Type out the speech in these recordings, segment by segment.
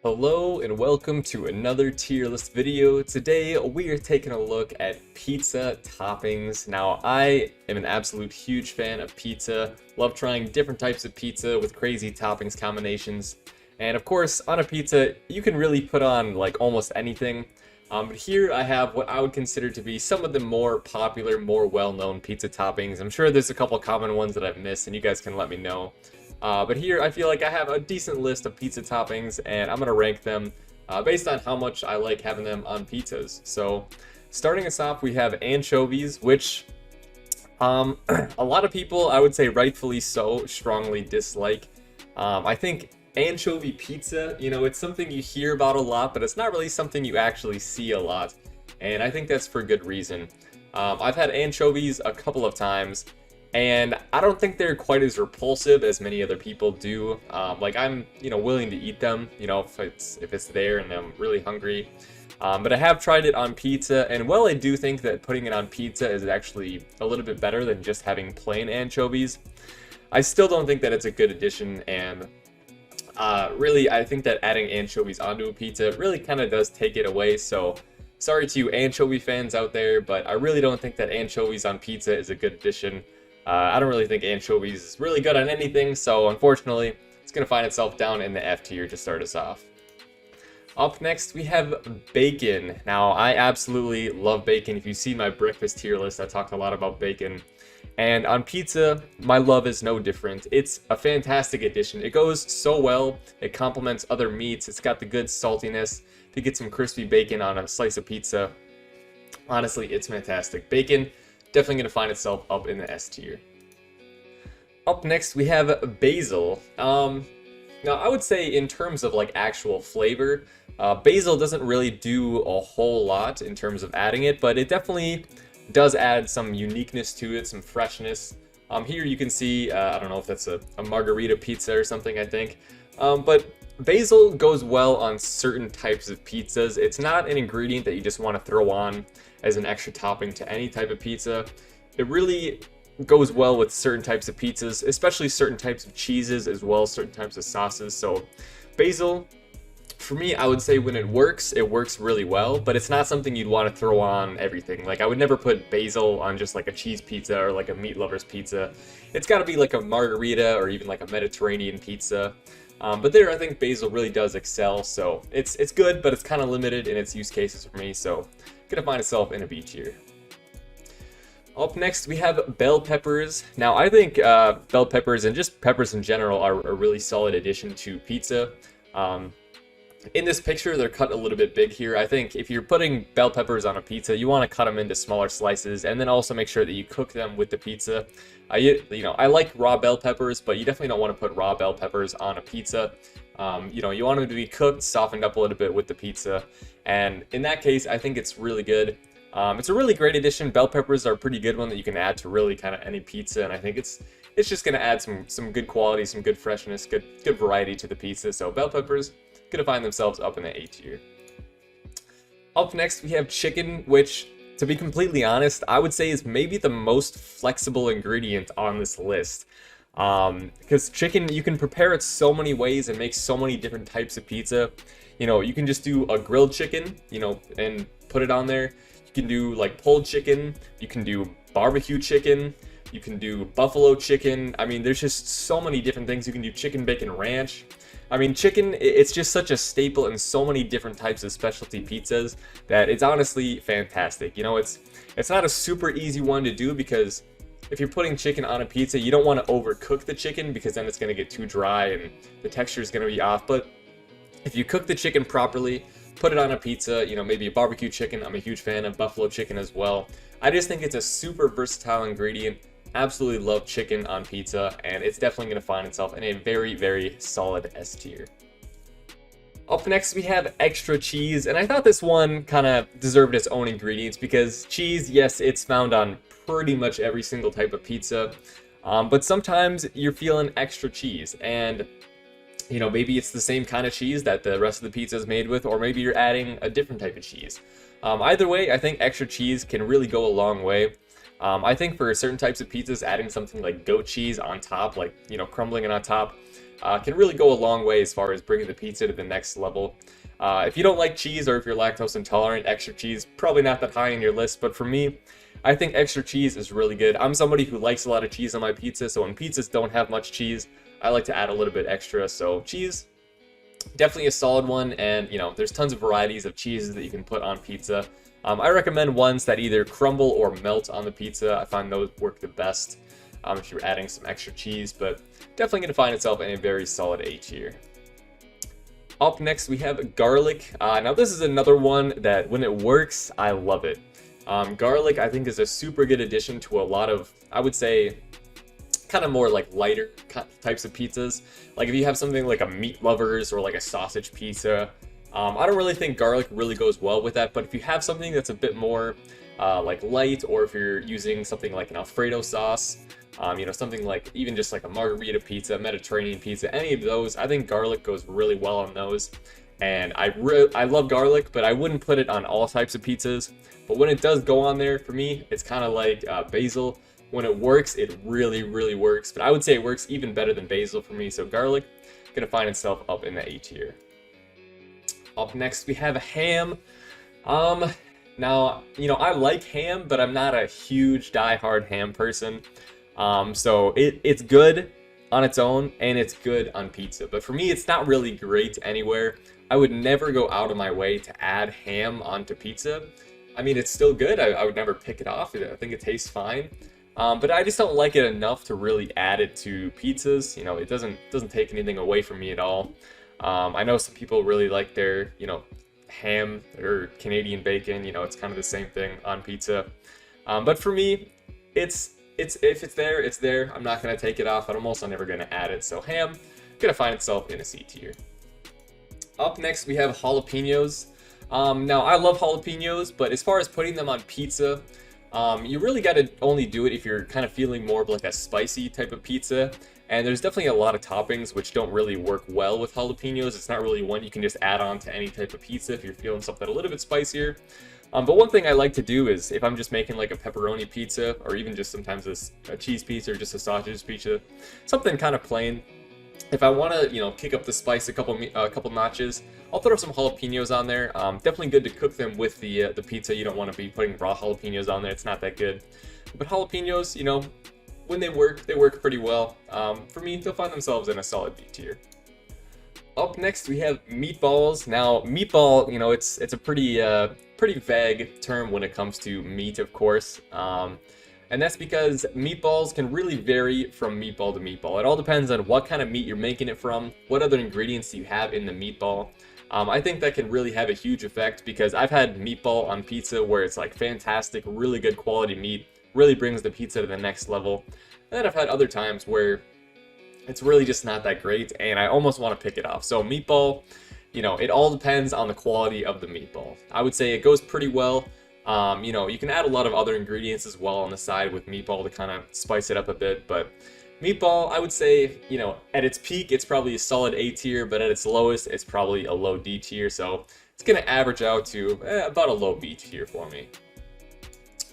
Hello and welcome to another tier list video. Today we are taking a look at pizza toppings. Now I am an absolute huge fan of pizza, love trying different types of pizza with crazy toppings combinations. And of course on a pizza you can really put on like almost anything. But here I have what I would consider to be some of the more popular, more well-known pizza toppings. I'm sure there's a couple common ones that I've missed and you guys can let me know. But here I feel like I have a decent list of pizza toppings and I'm going to rank them based on how much I like having them on pizzas. So starting us off, we have anchovies, which a lot of people, I would say rightfully so, strongly dislike. I think anchovy pizza, it's something you hear about a lot, but it's not really something you actually see a lot. And I think that's for good reason. I've had anchovies a couple of times. And I don't think they're quite as repulsive as many other people do. Like I'm, willing to eat them, if it's there and I'm really hungry. But I have tried it on pizza, and while I do think that putting it on pizza is actually a little bit better than just having plain anchovies, I still don't think that it's a good addition. And really, I think that adding anchovies onto a pizza really kind of does take it away. So sorry to you anchovy fans out there, but I really don't think that anchovies on pizza is a good addition. I don't really think anchovies is really good on anything, so unfortunately, it's going to find itself down in the F tier to start us off. Up next, we have bacon. Now, I absolutely love bacon. If you see my breakfast tier list, I talked a lot about bacon. And on pizza, my love is no different. It's a fantastic addition. It goes so well. It complements other meats. It's got the good saltiness. If you get some crispy bacon on a slice of pizza, honestly, it's fantastic. Bacon definitely going to find itself up in the S tier. Up next, we have basil. Now, I would say in terms of like actual flavor, basil doesn't really do a whole lot in terms of adding it, but it definitely does add some uniqueness to it, some freshness. Here you can see, I don't know if that's a margarita pizza or something, I think. But basil goes well on certain types of pizzas. It's not an ingredient that you just want to throw on as an extra topping to any type of pizza. It really goes well with certain types of pizzas, especially certain types of cheeses as well as certain types of sauces. So basil, for me, I would say when it works really well, but it's not something you'd want to throw on everything. Like I would never put basil on just like a cheese pizza or like a meat lover's pizza. It's got to be like a margarita or even like a Mediterranean pizza. But there, I think basil really does excel, so it's good, but it's kind of limited in its use cases for me, so gonna find itself in a B tier. Up next, we have bell peppers. Now, I think bell peppers and just peppers in general are a really solid addition to pizza. In this picture, they're cut a little bit big here. I think if you're putting bell peppers on a pizza, you want to cut them into smaller slices, and then also make sure that you cook them with the pizza. I like raw bell peppers, but you definitely don't want to put raw bell peppers on a pizza. You want them to be cooked, softened up a little bit with the pizza, and in that case, I think it's really good. It's a really great addition. Bell peppers are a pretty good one that you can add to really kind of any pizza, and I think it's just going to add some good quality, some good freshness, good variety to the pizza. So bell peppers gonna find themselves up in the A tier. Up next, we have chicken, which, to be completely honest, I would say is maybe the most flexible ingredient on this list. Because chicken, you can prepare it so many ways and make so many different types of pizza. You can just do a grilled chicken, and put it on there. You can do like pulled chicken. You can do barbecue chicken. You can do buffalo chicken. I mean, there's just so many different things. You can do chicken bacon ranch. I mean, chicken, it's just such a staple in so many different types of specialty pizzas that it's honestly fantastic. It's not a super easy one to do because if you're putting chicken on a pizza, you don't want to overcook the chicken because then it's going to get too dry and the texture is going to be off. But if you cook the chicken properly, put it on a pizza, maybe a barbecue chicken. I'm a huge fan of buffalo chicken as well. I just think it's a super versatile ingredient. Absolutely love chicken on pizza, and it's definitely going to find itself in a very, very solid S tier. Up next, we have extra cheese, and I thought this one kind of deserved its own ingredients because cheese, yes, it's found on pretty much every single type of pizza, but sometimes you're feeling extra cheese, and maybe it's the same kind of cheese that the rest of the pizza is made with, or maybe you're adding a different type of cheese. Either way, I think extra cheese can really go a long way. I think for certain types of pizzas, adding something like goat cheese on top, like, crumbling it on top, can really go a long way as far as bringing the pizza to the next level. If you don't like cheese, or if you're lactose intolerant, extra cheese, probably not that high on your list, but for me, I think extra cheese is really good. I'm somebody who likes a lot of cheese on my pizza, so when pizzas don't have much cheese, I like to add a little bit extra. So cheese, definitely a solid one, and you know, there's tons of varieties of cheeses that you can put on pizza. I recommend ones that either crumble or melt on the pizza. I find those work the best if you're adding some extra cheese, but definitely going to find itself in a very solid A tier. Up next, we have garlic. Now this is another one that when it works, I love it. Garlic, I think, is a super good addition to a lot of, I would say, kind of more like lighter types of pizzas. Like if you have something like a meat lovers or like a sausage pizza, I don't really think garlic really goes well with that. But if you have something that's a bit more like light, or if you're using something like an Alfredo sauce, you know, something like even just like a margarita pizza, Mediterranean pizza, any of those, I think garlic goes really well on those. And I love garlic, but I wouldn't put it on all types of pizzas. But when it does go on there, for me, it's kind of like basil. When it works, it really, really works. But I would say it works even better than basil for me. So garlic, gonna find itself up in the A tier. Up next, we have ham. Now, you know, I like ham, but I'm not a huge die-hard ham person. So it's good on its own, and it's good on pizza. But for me, it's not really great anywhere. I would never go out of my way to add ham onto pizza. I mean, it's still good. I would never pick it off. I think it tastes fine. But I just don't like it enough to really add it to pizzas. You know, it doesn't take anything away from me at all. I know some people really like their, you know, ham or Canadian bacon. You know, it's kind of the same thing on pizza. But for me, if it's there, it's there. I'm not gonna take it off, and I'm also never gonna add it. So ham, gonna find itself in a C tier. Up next, we have jalapenos. Now I love jalapenos, but as far as putting them on pizza, you really got to only do it if you're kind of feeling more of like a spicy type of pizza. And there's definitely a lot of toppings which don't really work well with jalapenos. It's not really one you can just add on to any type of pizza if you're feeling something a little bit spicier. But one thing I like to do is if I'm just making like a pepperoni pizza, or even just sometimes a cheese pizza or just a sausage pizza, something kind of plain. If I want to, you know, kick up the spice a couple notches, I'll throw some jalapenos on there. Definitely good to cook them with the pizza. You don't want to be putting raw jalapenos on there. It's not that good. But jalapenos, you know, when they work pretty well. For me, they'll find themselves in a solid B tier. Up next, we have meatballs. Now, meatball, you know, it's a pretty vague term when it comes to meat, of course. And that's because meatballs can really vary from meatball to meatball. It all depends on what kind of meat you're making it from, what other ingredients you have in the meatball. I think that can really have a huge effect, because I've had meatball on pizza where it's like fantastic, really good quality meat, really brings the pizza to the next level. And then I've had other times where it's really just not that great, and I almost want to pick it off. So meatball, you know, it all depends on the quality of the meatball. I would say it goes pretty well. You know, you can add a lot of other ingredients as well on the side with meatball to kind of spice it up a bit, but meatball, I would say, you know, at its peak, it's probably a solid A tier, but at its lowest, it's probably a low D tier, so it's going to average out to about a low B tier for me.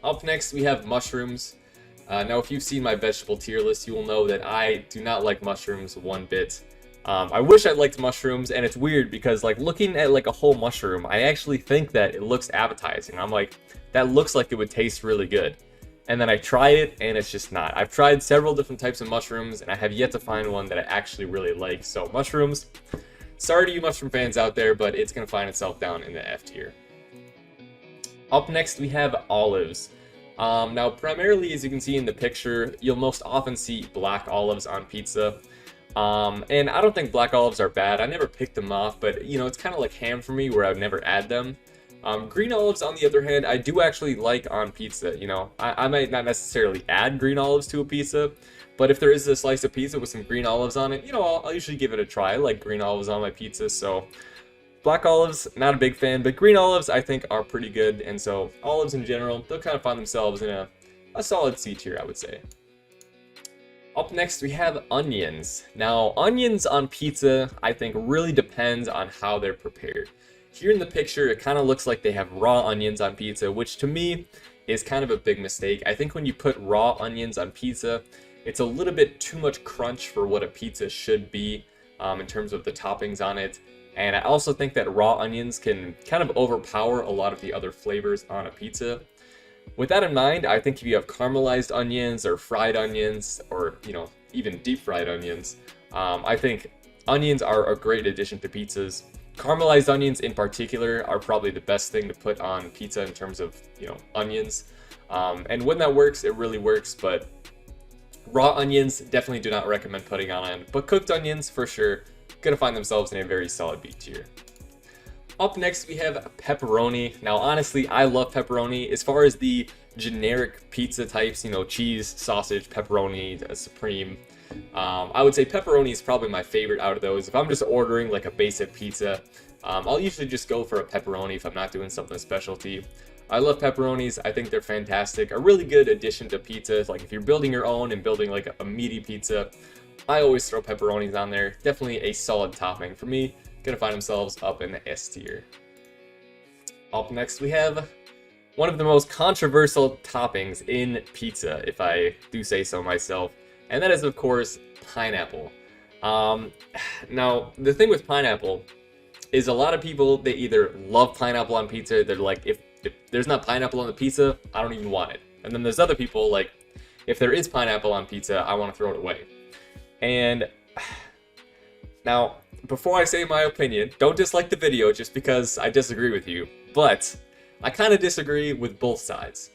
Up next, we have mushrooms. Now, if you've seen my vegetable tier list, you will know that I do not like mushrooms one bit. I wish I liked mushrooms, and it's weird because like looking at like a whole mushroom, I actually think that it looks appetizing. I'm like, that looks like it would taste really good. And then I try it, and it's just not. I've tried several different types of mushrooms, and I have yet to find one that I actually really like. So mushrooms, sorry to you mushroom fans out there, but it's going to find itself down in the F tier. Up next, we have olives. Now, primarily, as you can see in the picture, you'll most often see black olives on pizza. And I don't think black olives are bad. I never picked them off, but you know, it's kind of like ham for me where I would never add them. Green olives, on the other hand, I do actually like on pizza. You know, I might not necessarily add green olives to a pizza, but if there is a slice of pizza with some green olives on it, you know, I'll usually give it a try. I like green olives on my pizza, so black olives, not a big fan, but green olives I think are pretty good, and so olives in general, they'll kind of find themselves in a solid C tier, I would say. Up next, we have onions. Now, onions on pizza, I think, really depends on how they're prepared. Here in the picture, it kind of looks like they have raw onions on pizza, which to me is kind of a big mistake. I think when you put raw onions on pizza, it's a little bit too much crunch for what a pizza should be. in terms of the toppings on it. And I also think that raw onions can kind of overpower a lot of the other flavors on a pizza. With that in mind, I think if you have caramelized onions or fried onions or, even deep fried onions, I think onions are a great addition to pizzas. Caramelized onions in particular are probably the best thing to put on pizza in terms of, onions. And when that works, it really works, but raw onions definitely do not recommend putting on, but cooked onions for sure gonna find themselves in a very solid B tier. Up next, we have pepperoni. Now, honestly, I love pepperoni. As far as the generic pizza types, cheese, sausage, pepperoni, supreme, I would say pepperoni is probably my favorite out of those. If I'm just ordering like a basic pizza, I'll usually just go for a pepperoni if I'm not doing something specialty. I love pepperonis. I think they're fantastic. A really good addition to pizza. Like if you're building your own and building like a meaty pizza, I always throw pepperonis on there. Definitely a solid topping for me. Gonna find themselves up in the S tier. Up next, we have one of the most controversial toppings in pizza, if I do say so myself, and that is, of course, pineapple. Now, the thing with pineapple is a lot of people, they either love pineapple on pizza, they're like, if there's not pineapple on the pizza, I don't even want it. And then there's other people, like, if there is pineapple on pizza, I want to throw it away. And now, before I say my opinion, don't dislike the video just because I disagree with you, but I kind of disagree with both sides.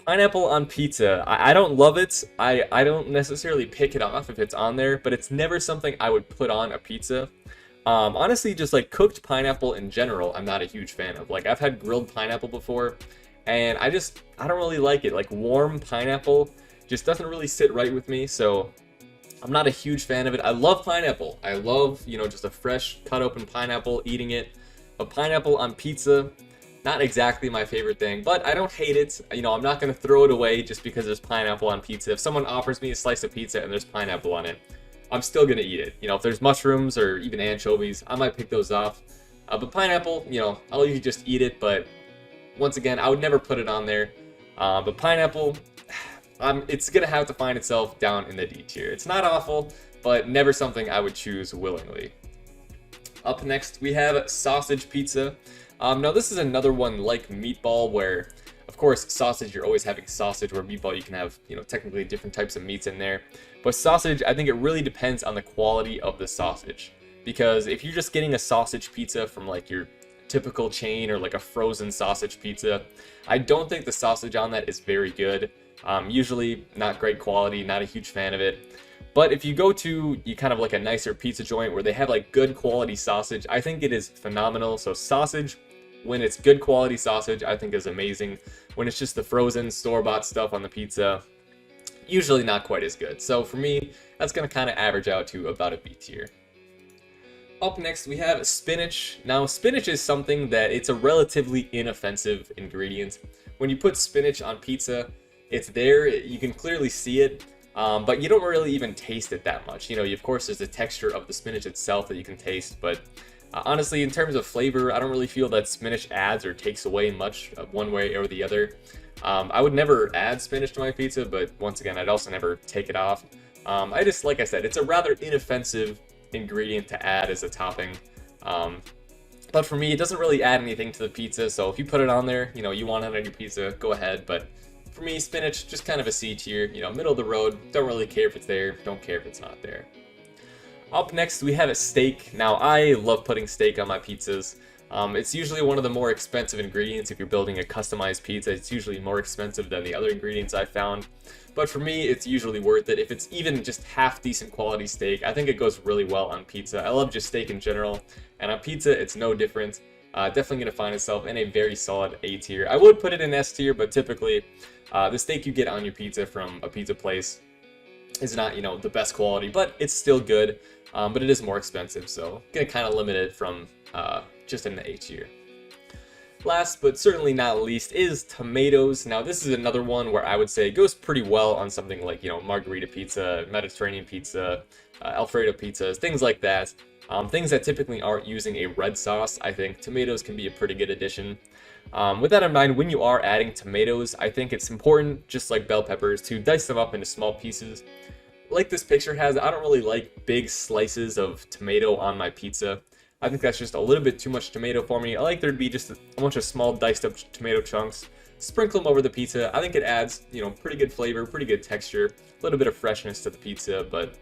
Pineapple on pizza, I don't love it. I don't necessarily pick it off if it's on there, but it's never something I would put on a pizza. Honestly, just like cooked pineapple in general, I'm not a huge fan of. Like, I've had grilled pineapple before, and I don't really like it. Like, warm pineapple just doesn't really sit right with me, so I'm not a huge fan of it. I love pineapple. I love, just a fresh cut open pineapple, eating it. But pineapple on pizza, not exactly my favorite thing, but I don't hate it. I'm not going to throw it away just because there's pineapple on pizza. If someone offers me a slice of pizza and there's pineapple on it, I'm still going to eat it. If there's mushrooms or even anchovies, I might pick those off. But pineapple, I'll usually just eat it, but once again, I would never put it on there. But pineapple, it's going to have to find itself down in the D tier. It's not awful, but never something I would choose willingly. Up next, we have sausage pizza. Now, this is another one like meatball where, of course, sausage, you're always having sausage, where meatball, you can have, technically different types of meats in there. But sausage, I think it really depends on the quality of the sausage. Because if you're just getting a sausage pizza from like your typical chain or like a frozen sausage pizza, I don't think the sausage on that is very good. Usually not great quality, not a huge fan of it. But if you go to kind of like a nicer pizza joint where they have like good quality sausage, I think it is phenomenal. So sausage, when it's good quality sausage, I think is amazing. When it's just the frozen store-bought stuff on the pizza, usually not quite as good. So for me, that's going to kind of average out to about a B tier. Up next, we have spinach. Now, spinach is something that it's a relatively inoffensive ingredient. When you put spinach on pizza, it's there, you can clearly see it, but you don't really even taste it that much. Of course, there's the texture of the spinach itself that you can taste, but honestly, in terms of flavor, I don't really feel that spinach adds or takes away much one way or the other. I would never add spinach to my pizza, but once again, I'd also never take it off. Like I said, it's a rather inoffensive ingredient to add as a topping. But for me, it doesn't really add anything to the pizza, so if you put it on there, you want it on your pizza, go ahead, but for me, spinach, just kind of a C tier, middle of the road, don't really care if it's there, don't care if it's not there. Up next, we have a steak. Now, I love putting steak on my pizzas. It's usually one of the more expensive ingredients. If you're building a customized pizza, it's usually more expensive than the other ingredients I've found. But for me, it's usually worth it. If it's even just half decent quality steak, I think it goes really well on pizza. I love just steak in general, and on pizza, it's no different. Definitely going to find itself in a very solid A tier. I would put it in S tier, but typically, the steak you get on your pizza from a pizza place is not, the best quality, but it's still good. But it is more expensive, so gonna kind of limit it from just in the A tier. Last but certainly not least is tomatoes. Now, this is another one where I would say it goes pretty well on something like, margarita pizza, Mediterranean pizza, Alfredo pizzas, things like that. Things that typically aren't using a red sauce, I think tomatoes can be a pretty good addition. With that in mind, when you are adding tomatoes, I think it's important, just like bell peppers, to dice them up into small pieces. like this picture has, I don't really like big slices of tomato on my pizza. I think that's just a little bit too much tomato for me. I like there to be just a bunch of small diced up tomato chunks. Sprinkle them over the pizza. I think it adds, pretty good flavor, pretty good texture, a little bit of freshness to the pizza. But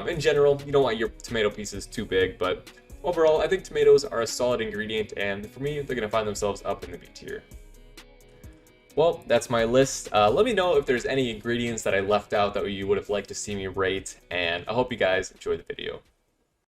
in general, you don't want your tomato pieces too big. But overall, I think tomatoes are a solid ingredient, and for me, they're going to find themselves up in the B tier. Well, that's my list. Let me know if there's any ingredients that I left out that you would have liked to see me rate, and I hope you guys enjoyed the video.